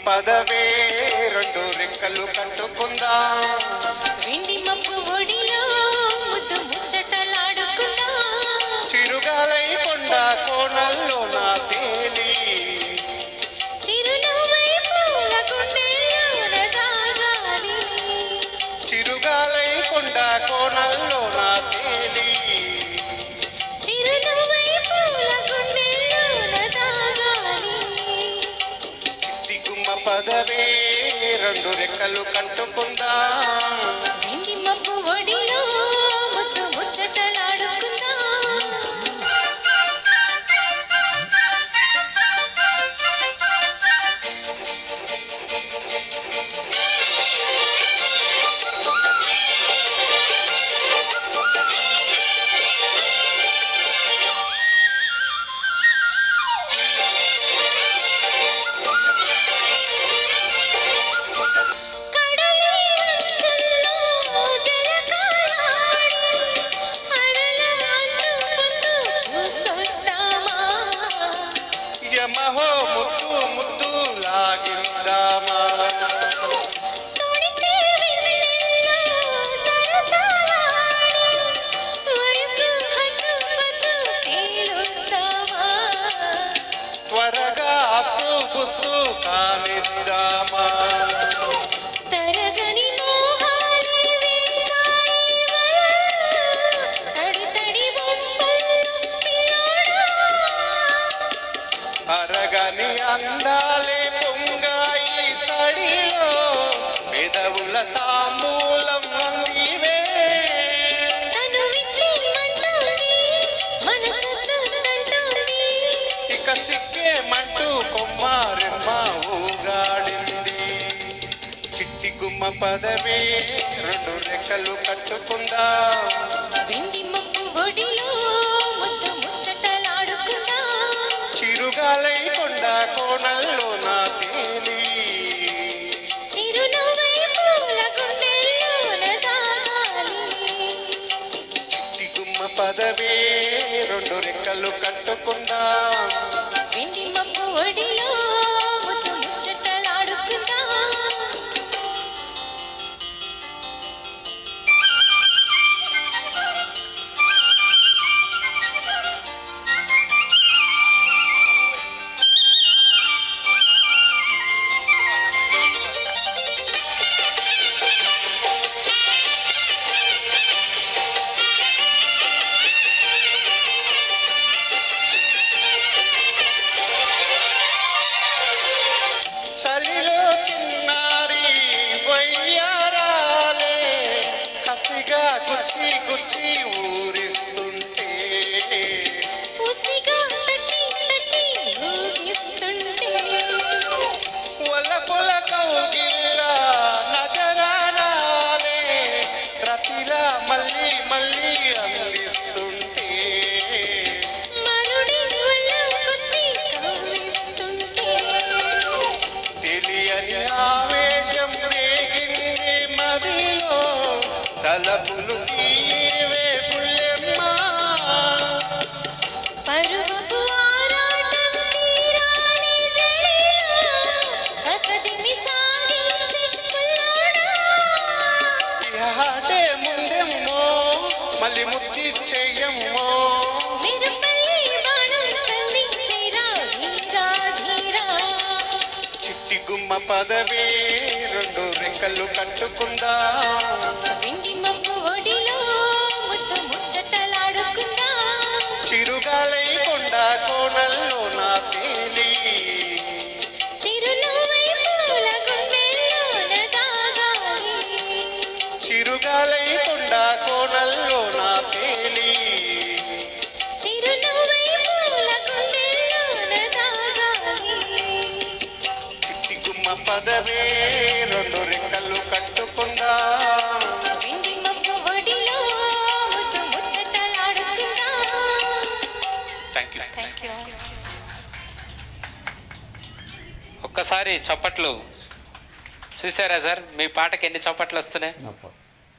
పదవే రెండు రెక్కలు కట్టుకుందా, వెండి మబ్బు ఒడిలో ముద్దు ముచ్చటలాడుకుందా, చిరుగాలై కొండ కోణల్లో నా తేలి, చిరునవ్వై పూల గుండెల్లోన దాగాలి, చిరుగాలై కొండ కోణల్లో నా తేలి, చిరునవ్వై పూల గుండెల్లోన దాగాలి. చిత్తిగుమ్మ పదవే రెండు రెక్కలు కట్టుకుందా, వెండి మబ్బు ఒడిలో ముద్దు ముచ్చటలాడుకుందా. యమహో ముద్దు ముద్దు లాగిందామా, త్వరగా అసు బుస్సు కానిద్దామా, తరగని మోహాలి వేసాయి తడి తడి బొమ్మలు పిల్లోడా, అరగని అందాలే పొంగాయి సడిలో, పెదవుల తాంబూలం అందివే, తను విచ్చిమంటోంది మనసొద్దంటోంది, ఇక సిక్కేమంటూ కొమ్మారెమ్మ ఊగాడింది. చిట్టి గుమ్మ పదవే రెండు రెక్కలు కట్టుకుందా, వెండి మబ్బు ఒడిలో ముద్దు ముచ్చటలాడుకుందా, చిరుగాలై కొండ కోణల్లో నా తేలి, చిరునవ్వై పూల గుండెల్లోన దాగాలి. చిట్టి గుమ్మ పదవే రెండు రెక్కలు కట్టుకుందా, వెండి మబ్బు ఒడిలో ముద్దు ముచ్చటలాడుకుందా. చలిలో చిన్నారి వయ్యారాలే కసిగా గుచ్చి గుచ్చి ఊరిస్తుంటే, ఉసిగా తట్టి తట్టి ఊగిస్తుంటే, వలపుల కౌగిల్ల నజరాలే రతిలా మళ్ళీ మళ్ళీ అందిస్తుంటే, మరుడి ఒళ్ళోకొచ్చి కవ్విస్తుంటే, తెలియని ఆవేశం రేగింది మదిలో, తలపులు తీవే పుల్లెమ్మ, పరువపు ఆరాటం తీరాని జడిలో కకదిమి సాగించే పుల్లోడా, ఇహాటే ముందెమ్మో మళ్ళీ ముద్ది చెయ్యమ్మో, మెరుపల్లి బాణం సంధించేరా ధీరా ధీరా, చిట్టి గుమ్మ పదవే రెండు రెక్కలు కట్టుకుందా, వెండి మబ్బు ఒడిలో ముద్దు ముచ్చటలాడుకుందా, చిరుగాలై కొండ కోణల్లో నా తేలి, చిరునవ్వై పూల గుండెల్లోన దాగాలి, చిరుగాలై కొండ కోణల్లో నా తేలి, చిరునవ్వై పూల గుండెల్లోన దాగాలి. చిట్టి గుమ్మ పదవే రెండు రెక్కలు కట్టుకుందా, వెండి మబ్బు ఒడిలో ముద్దు ముచ్చటలాడుకుందా. Thank you. Thank you. ఒక్కసారి చప్పట్లు చూసారా సార్? మీ పాటకి ఎన్ని చప్పట్లు వస్తున్నాయి?